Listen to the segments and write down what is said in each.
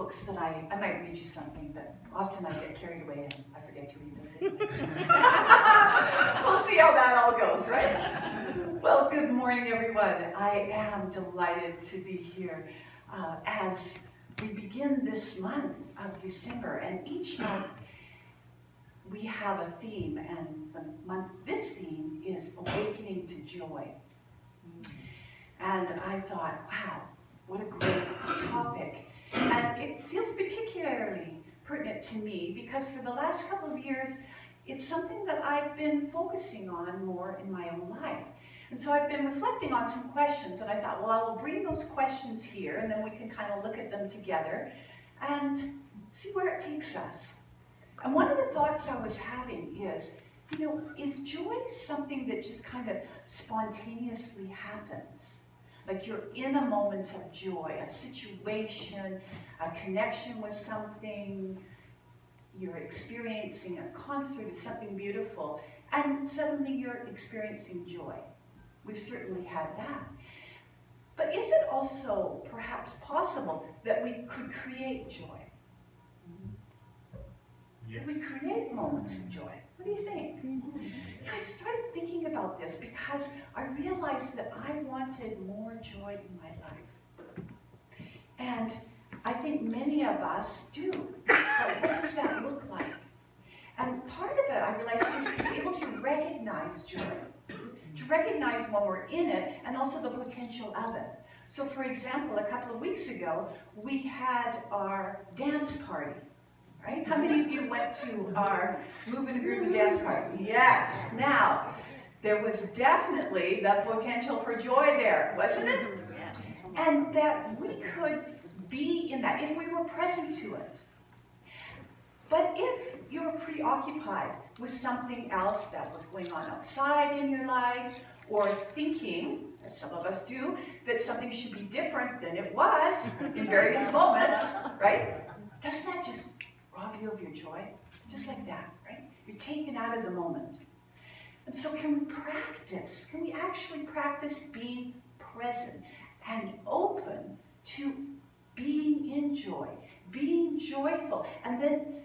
books that I might read you something, but often I get carried away and I forget to read those anyways. We'll see how that all goes, right? Well, good morning, everyone. I am delighted to be here as we begin this month of December, and each month we have a theme, and this theme is awakening to joy. And I thought, wow, what a great topic. And it feels particularly pertinent to me because for the last couple of years, it's something that I've been focusing on more in my own life. And so I've been reflecting on some questions, and I thought, well, I will bring those questions here, and then we can kind of look at them together and see where it takes us. And one of the thoughts I was having is, is joy something that just kind of spontaneously happens? Like you're in a moment of joy, a situation, a connection with something, you're experiencing a concert or something beautiful, and suddenly you're experiencing joy. We've certainly had that. But is it also perhaps possible that we could create joy? Could we create moments of joy? What do you think? I started thinking about this because I realized that I wanted more joy in my life. And I think many of us do. But what does that look like? And part of it, I realized, is to be able to recognize joy. To recognize when we're in it and also the potential of it. So for example, a couple of weeks ago, we had our dance party. Right? How many of you went to our Move in a Groove and Dance party? Yes. Now, there was definitely the potential for joy there, wasn't it? Yes. And that we could be in that if we were present to it. But if you were preoccupied with something else that was going on outside in your life, or thinking, as some of us do, that something should be different than it was in various moments, right? Doesn't that just rob you of your joy? Just like that, right? You're taken out of the moment. And so can we actually practice being present and open to being in joy, being joyful? And then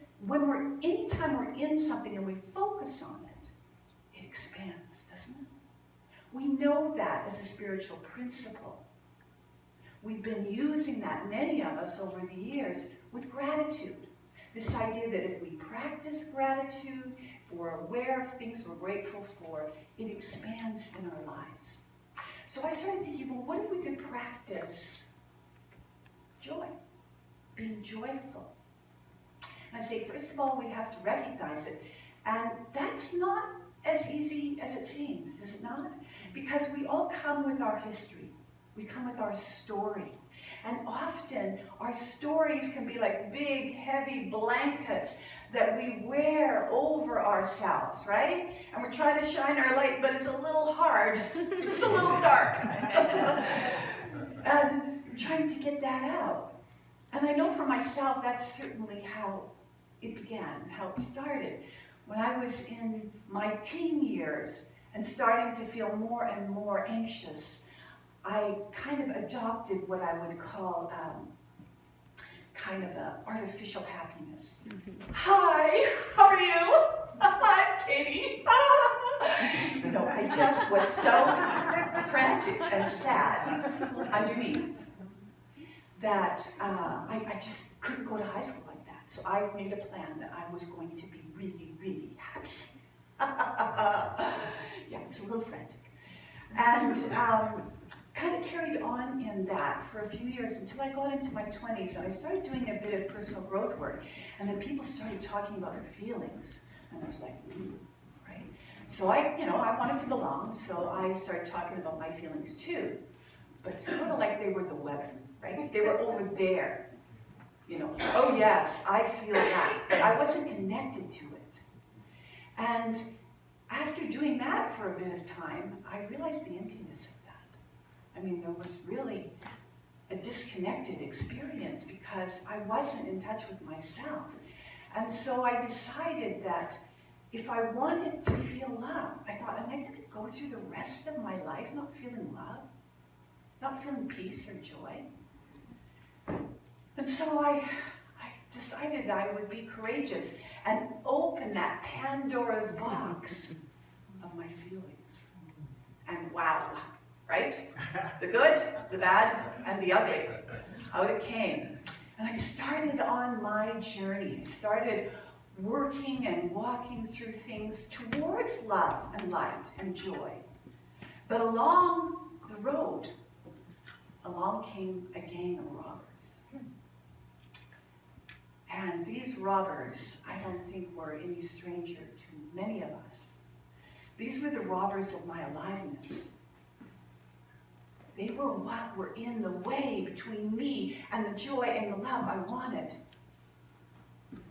anytime we're in something and we focus on it, it expands, doesn't it? We know that as a spiritual principle. We've been using that, many of us over the years, with gratitude. This idea that if we practice gratitude, if we're aware of things we're grateful for, it expands in our lives. So I started thinking, well, what if we could practice joy, being joyful? And I say, first of all, we have to recognize it. And that's not as easy as it seems, is it not? Because we all come with our history. We come with our story. And often our stories can be like big, heavy blankets that we wear over ourselves, right? And we're trying to shine our light, but it's a little hard. It's a little dark. And trying to get that out. And I know for myself, that's certainly how it began, how it started. When I was in my teen years and starting to feel more and more anxious, I kind of adopted what I would call kind of an artificial happiness. Hi, how are you? I'm Katie. I just was so frantic and sad underneath that I just couldn't go to high school like that. So I made a plan that I was going to be really, really happy. Yeah, it was a little frantic. And kind of carried on in that for a few years until I got into my 20s and I started doing a bit of personal growth work, and then people started talking about their feelings, and I was like, ooh, right? So I wanted to belong, so I started talking about my feelings too, but sort of like they were the weather, right? They were over there, oh yes, I feel that, but I wasn't connected to it. And after doing that for a bit of time, I realized the emptiness of that. I mean, there was really a disconnected experience because I wasn't in touch with myself. And so I decided that if I wanted to feel love, I thought, am I going to go through the rest of my life not feeling love? Not feeling peace or joy? And so I decided I would be courageous and open that Pandora's box of my feelings. And wow, right? The good, the bad, and the ugly. Out it came. And I started on my journey. I started working and walking through things towards love and light and joy. But along the road, along came a gang of robbers. And these robbers, I don't think were any stranger to many of us. These were the robbers of my aliveness. They were what were in the way between me and the joy and the love I wanted.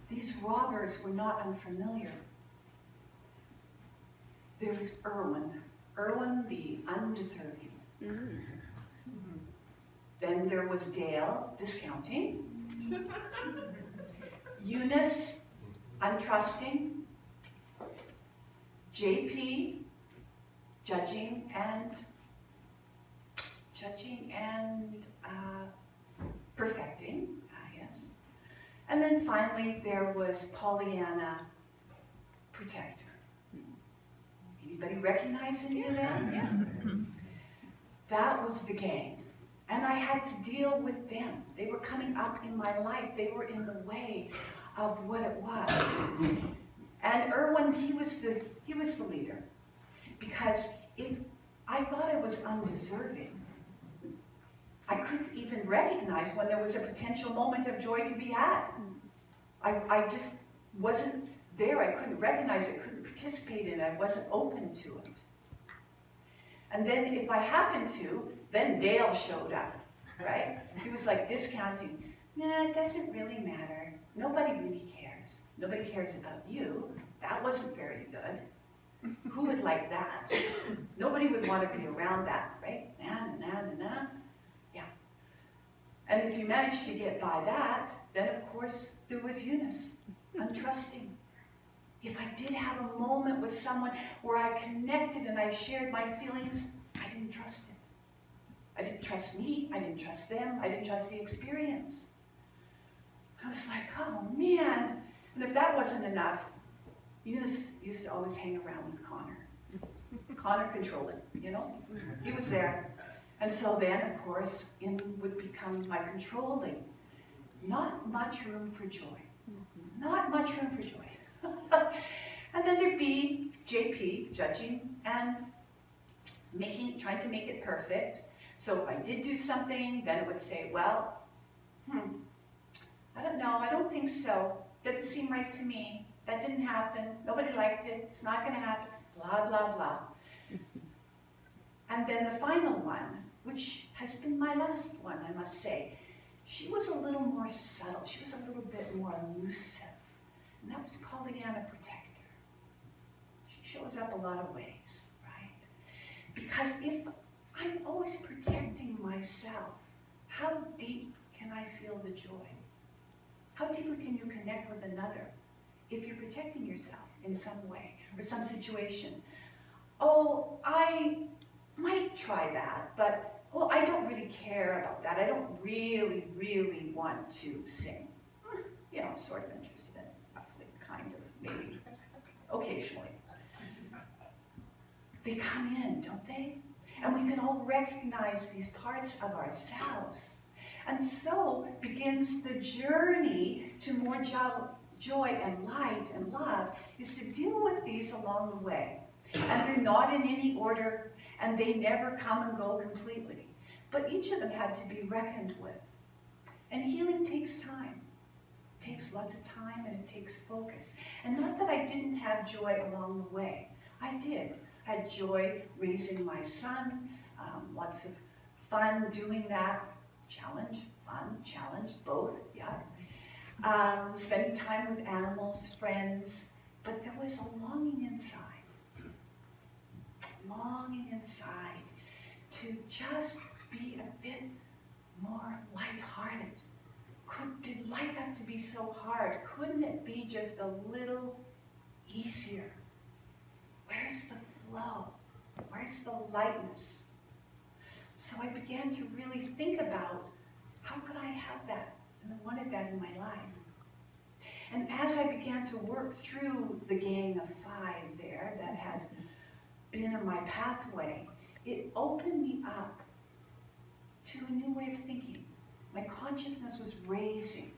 These robbers were not unfamiliar. There's Erwin the undeserving. Then there was Dale, discounting. Eunice, untrusting. JP, judging and perfecting, yes. And then finally there was Pollyanna, protector. Anybody recognize any of them? Yeah. That was the gang. And I had to deal with them. They were coming up in my life. They were in the way of what it was. And Erwin, he was the leader. Because if I thought I was undeserving, I couldn't even recognize when there was a potential moment of joy to be had. I just wasn't there. I couldn't recognize it, couldn't participate in it. I wasn't open to it. And then if I happened to, then Dale showed up, right? He was like discounting. Nah, it doesn't really matter. Nobody really cares. Nobody cares about you. That wasn't very good. Who would like that? Nobody would want to be around that, right? Nah. Yeah. And if you managed to get by that, then of course there was Eunice, untrusting. If I did have a moment with someone where I connected and I shared my feelings, I didn't trust it. I didn't trust me, I didn't trust them, I didn't trust the experience. I was like, oh man. And if that wasn't enough, Eunice used to always hang around with Connor. Connor controlled it, you know? He was there. And so then, of course, in would become my controlling. Not much room for joy. Not much room for joy. And then there'd be JP, judging, and trying to make it perfect. So if I did do something, then it would say, well, I don't know, I don't think so. Doesn't seem right to me. That didn't happen. Nobody liked it. It's not going to happen. Blah, blah, blah. And then the final one, which has been my last one, I must say, she was a little more subtle. She was a little bit more elusive. And that was Pollyanna Protector. She shows up a lot of ways, right? Because if I'm always protecting myself, how deep can I feel the joy? How deeply can you connect with another if you're protecting yourself in some way or some situation? Oh, I might try that, but well, I don't really care about that. I don't really, really want to sing. You know, I'm sort of interested in roughly, kind of, maybe, occasionally. They come in, don't they? And we can all recognize these parts of ourselves. And so begins the journey to more joy and light and love, is to deal with these along the way. And they're not in any order, and they never come and go completely. But each of them had to be reckoned with. And healing takes time. It takes lots of time, and it takes focus. And not that I didn't have joy along the way. I did. I had joy raising my son, lots of fun doing that. Challenge, fun, challenge, both, yeah. Spending time with animals, friends, but there was a longing inside to just be a bit more lighthearted. Did life have to be so hard? Couldn't it be just a little easier? Where's the flow? Where's the lightness? So I began to really think about, how could I have that? And I wanted that in my life. And as I began to work through the gang of 5 there that had been in my pathway, it opened me up to a new way of thinking. My consciousness was raising.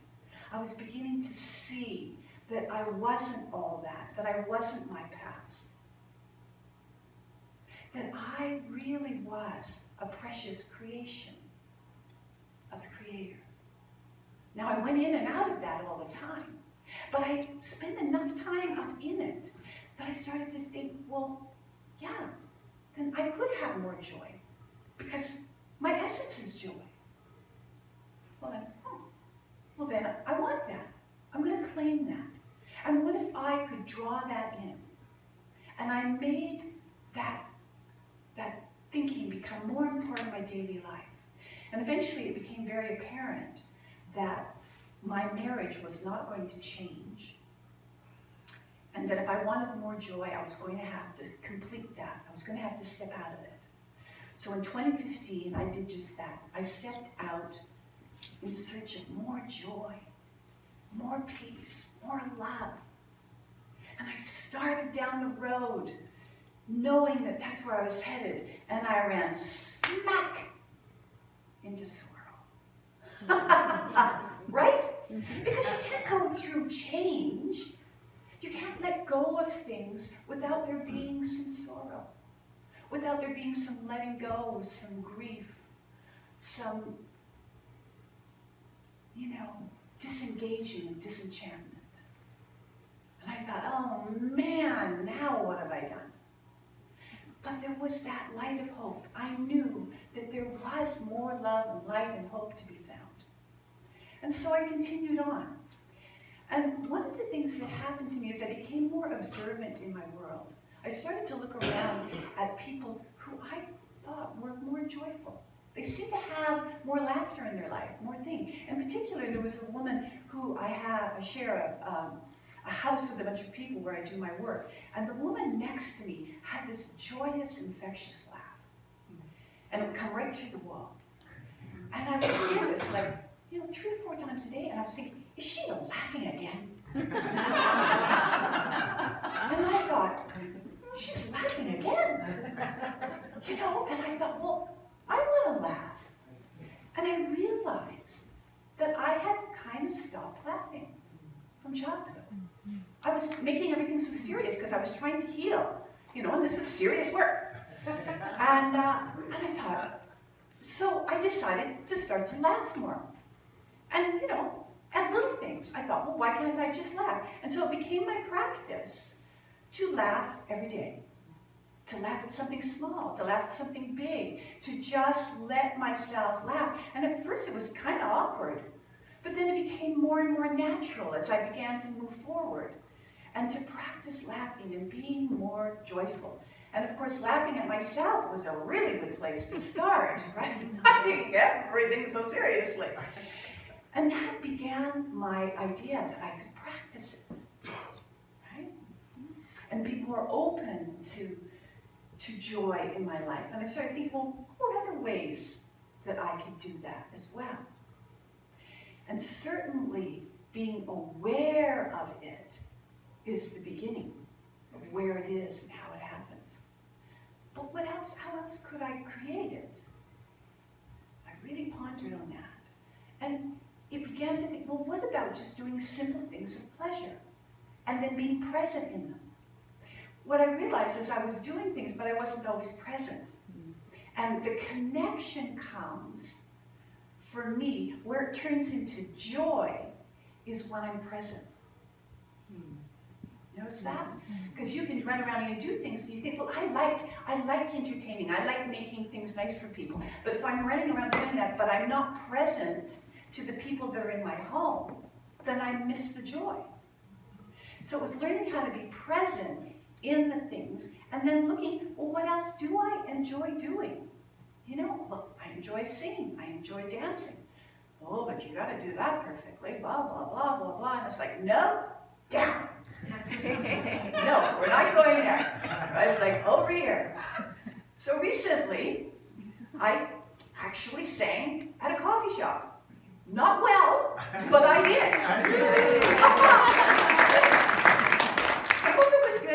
I was beginning to see that I wasn't all that I wasn't my past. That I really was a precious creation of the Creator. Now I went in and out of that all the time, but I spent enough time up in it that I started to think, well, yeah, then I could have more joy because my essence is joy. Well then I want that. I'm going to claim that. And what if I could draw that in? And I made that thinking become more and more of my daily life. And eventually it became very apparent that my marriage was not going to change. And that if I wanted more joy, I was going to have to complete that. I was going to have to step out of it. So in 2015, I did just that. I stepped out in search of more joy, more peace, more love. And I started down the road knowing that that's where I was headed, and I ran smack into sorrow. Right? Because you can't go through change. You can't let go of things without there being some sorrow, without there being some letting go, some grief, some, disengaging and disenchantment. And I thought, oh man, now what have I done? But there was that light of hope. I knew that there was more love and light and hope to be found. And so I continued on. And one of the things that happened to me is I became more observant in my world. I started to look around at people who I thought were more joyful. They seemed to have more laughter in their life, more things. In particular, there was a woman who I share a house with a bunch of people where I do my work. And the woman next to me had this joyous, infectious laugh. And it would come right through the wall. And I would hear this 3 or 4 times a day, and I was thinking, is she laughing again? And I thought, she's laughing again. And I thought, well, I want to laugh. And I realized that I had kind of stopped laughing from childhood. I was making everything so serious because I was trying to heal, and this is serious work. And I thought, so I decided to start to laugh more. And, at little things. I thought, well, why can't I just laugh? And so it became my practice to laugh every day. To laugh at something small, to laugh at something big, to just let myself laugh. And at first it was kind of awkward, but then it became more and more natural as I began to move forward and to practice laughing and being more joyful. And of course, laughing at myself was a really good place to start, right? I take everything so seriously. And that began my idea that I could practice it, right? And be more open to joy in my life. And I started thinking, well, what are other ways that I could do that as well? And certainly being aware of it is the beginning of where it is and how it happens. But what else? How else could I create it? I really pondered on that. And it began to think, well, what about just doing simple things of pleasure and then being present in them? What I realized is I was doing things, but I wasn't always present. And the connection comes, for me, where it turns into joy is when I'm present. Notice that? Because you can run around and you do things and you think, well, I like entertaining, I like making things nice for people. But if I'm running around doing that, but I'm not present to the people that are in my home, then I miss the joy. So it was learning how to be present in the things, and then looking, well, what else do I enjoy doing? Well, I enjoy singing, I enjoy dancing. Oh, but you gotta do that perfectly, blah, blah, blah, blah, blah. And it's like, no, down. No, we're not going there. I was like, over here. So recently, I actually sang at a coffee shop. Not well, but I did.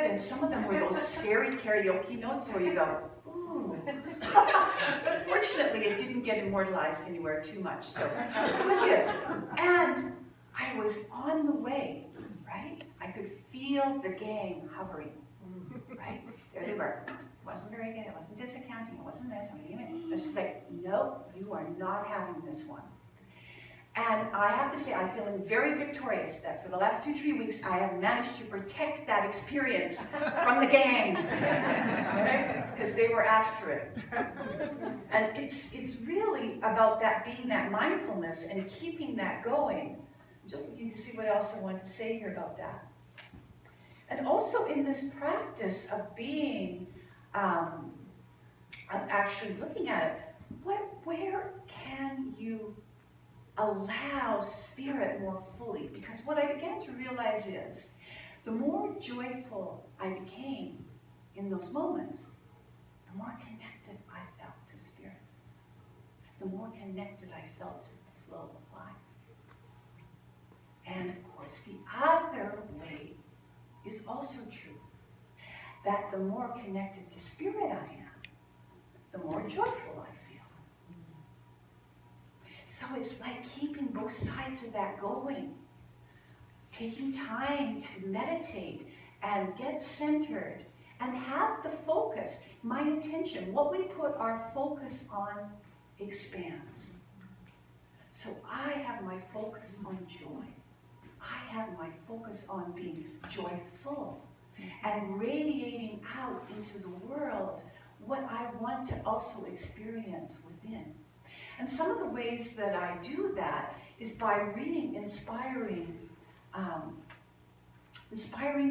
good, and some of them were those scary karaoke notes where you go, ooh. But fortunately, it didn't get immortalized anywhere too much, so it was good. And I was on the way, right? I could feel the gang hovering, right? There they were. It wasn't very good, it wasn't discounting, it wasn't this, it was just like, no, you are not having this one. And I have to say, I'm feeling very victorious that for the last 2-3 weeks, I have managed to protect that experience from the gang, right? Because they were after it. And it's really about that being that mindfulness and keeping that going. I'm just looking to see what else I want to say here about that. And also in this practice of being, of actually looking at it, where can you allow spirit more fully? Because what I began to realize is, the more joyful I became in those moments, the more connected I felt to spirit. The more connected I felt to the flow of life. And of course, the other way is also true. That the more connected to spirit I am, the more joyful I feel. So it's like keeping both sides of that going. Taking time to meditate and get centered and have the focus, my intention, what we put our focus on expands. So I have my focus on joy. I have my focus on being joyful and radiating out into the world what I want to also experience within. And some of the ways that I do that is by reading inspiring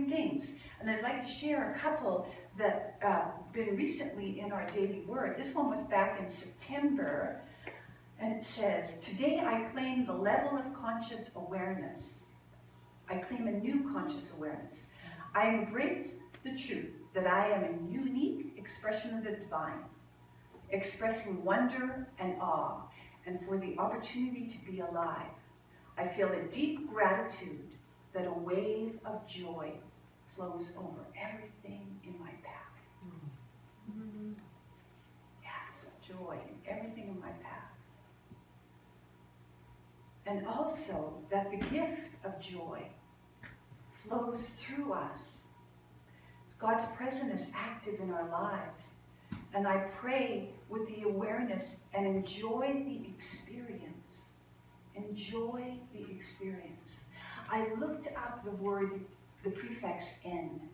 things. And I'd like to share a couple that been recently in our daily word. This one was back in September, and it says, "Today I claim the level of conscious awareness. I claim a new conscious awareness. I embrace the truth that I am a unique expression of the divine, expressing wonder and awe, and for the opportunity to be alive. I feel a deep gratitude that a wave of joy flows over everything in my path." Yes, joy in everything in my path. And also that the gift of joy flows through us. God's presence is active in our lives. And I pray with the awareness and enjoy the experience. Enjoy the experience. I looked up the word, the prefix N.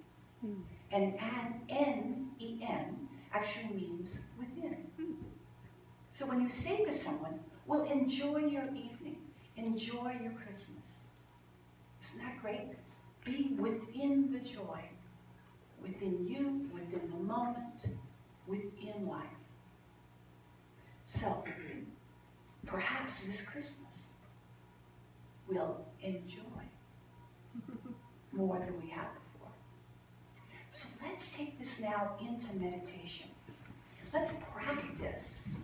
And N-E-N actually means within. So when you say to someone, well, enjoy your evening, enjoy your Christmas. Isn't that great? Be within the joy. Within you, within the moment, within life. So, perhaps this Christmas, we'll enjoy more than we have before. So let's take this now into meditation. Let's practice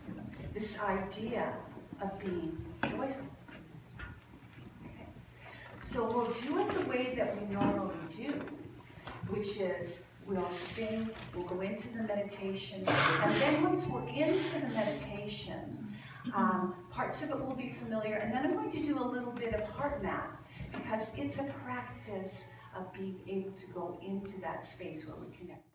this idea of being joyful. Okay. So we'll do it the way that we normally do, which is we'll sing, we'll go into the meditation, and then once we're into the meditation, parts of it will be familiar, and then I'm going to do a little bit of heart math, because it's a practice of being able to go into that space where we connect.